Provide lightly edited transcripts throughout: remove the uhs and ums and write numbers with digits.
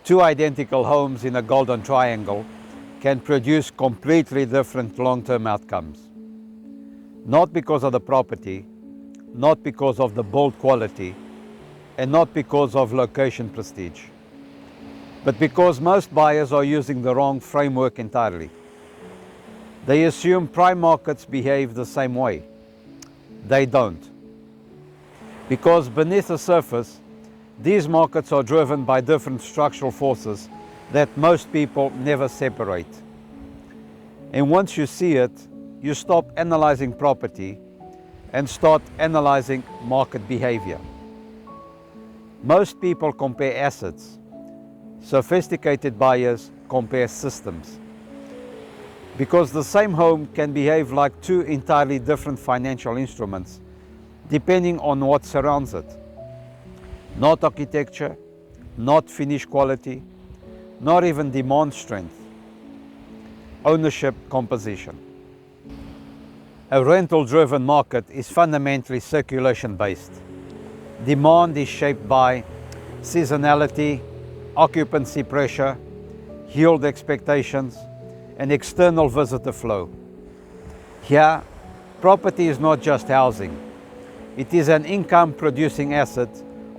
Two identical homes in a golden triangle can produce completely different long-term outcomes. Not because of the property, not because of the build quality, and not because of location prestige, but because most buyers are using the wrong framework entirely. They assume prime markets behave the same way. They don't. Because beneath the surface, these markets are driven by different structural forces that most people never separate. And once you see it, you stop analyzing property and start analyzing market behavior. Most people compare assets. Sophisticated buyers compare systems. Because the same home can behave like two entirely different financial instruments, depending on what surrounds it. Not architecture, not finish quality, not even demand strength. Ownership composition. A rental-driven market is fundamentally circulation-based. Demand is shaped by seasonality, occupancy pressure, yield expectations, and external visitor flow. Here, property is not just housing. It is an income-producing asset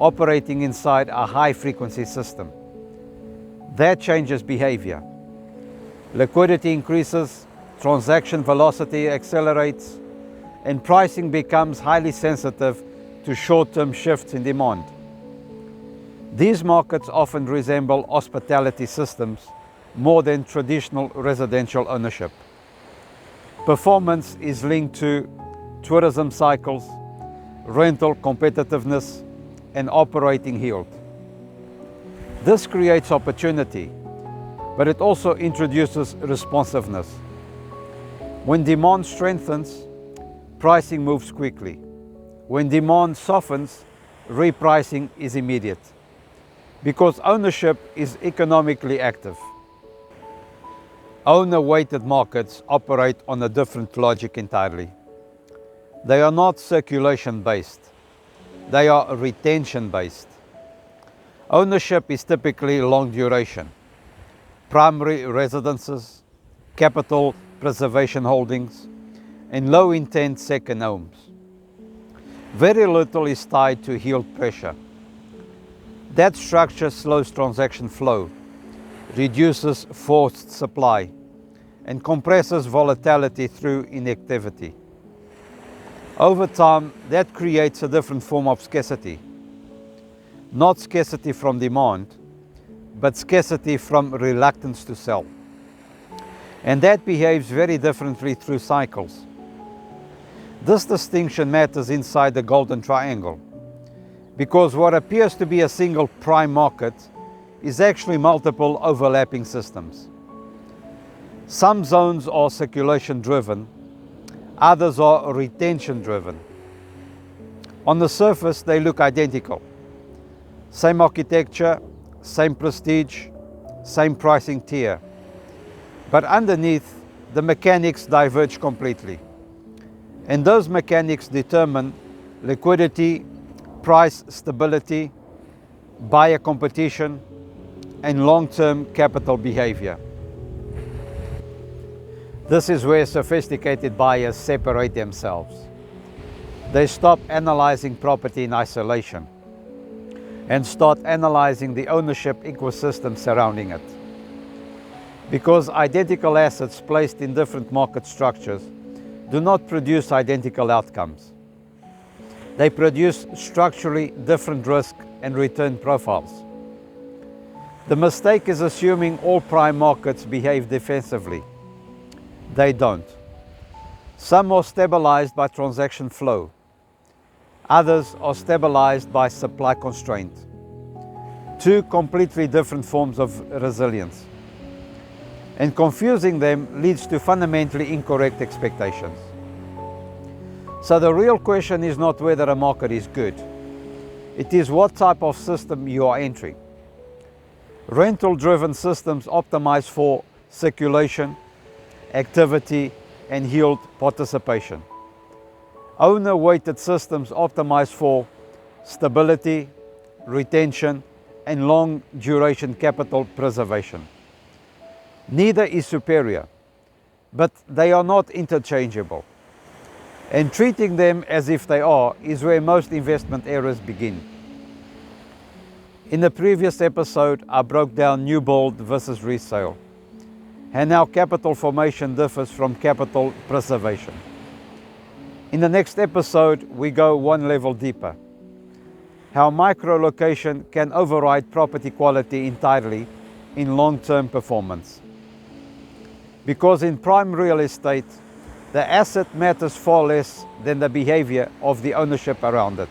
operating inside a high-frequency system. That changes behavior. Liquidity increases, transaction velocity accelerates, and pricing becomes highly sensitive to short-term shifts in demand. These markets often resemble hospitality systems more than traditional residential ownership. Performance is linked to tourism cycles, rental competitiveness, and operating yield. This creates opportunity, but it also introduces responsiveness. When demand strengthens, pricing moves quickly. When demand softens, repricing is immediate, because ownership is economically active. Owner-weighted markets operate on a different logic entirely. They are not circulation-based. They are retention-based. Ownership is typically long duration. Primary residences, capital preservation holdings, and low-intent second homes. Very little is tied to yield pressure. That structure slows transaction flow, reduces forced supply, and compresses volatility through inactivity. Over time, that creates a different form of scarcity. Not scarcity from demand, but scarcity from reluctance to sell. And that behaves very differently through cycles. This distinction matters inside the golden triangle, because what appears to be a single prime market is actually multiple overlapping systems. Some zones are circulation-driven, others are retention-driven. On the surface, they look identical. Same architecture, same prestige, same pricing tier. But underneath, the mechanics diverge completely. And those mechanics determine liquidity, price stability, buyer competition, and long-term capital behavior. This is where sophisticated buyers separate themselves. They stop analyzing property in isolation and start analyzing the ownership ecosystem surrounding it. Because identical assets placed in different market structures do not produce identical outcomes. They produce structurally different risk and return profiles. The mistake is assuming all prime markets behave defensively. They don't. Some are stabilized by transaction flow. Others are stabilized by supply constraint. Two completely different forms of resilience. And confusing them leads to fundamentally incorrect expectations. So the real question is not whether a market is good. It is what type of system you are entering. Rental-driven systems optimize for circulation, activity, and yield participation. Owner-weighted systems optimize for stability, retention, and long duration capital preservation. Neither is superior, but they are not interchangeable. And treating them as if they are is where most investment errors begin. In the previous episode, I broke down new build versus resale, and how capital formation differs from capital preservation. In the next episode, we go one level deeper. How micro-location can override property quality entirely in long-term performance. Because in prime real estate, the asset matters far less than the behavior of the ownership around it.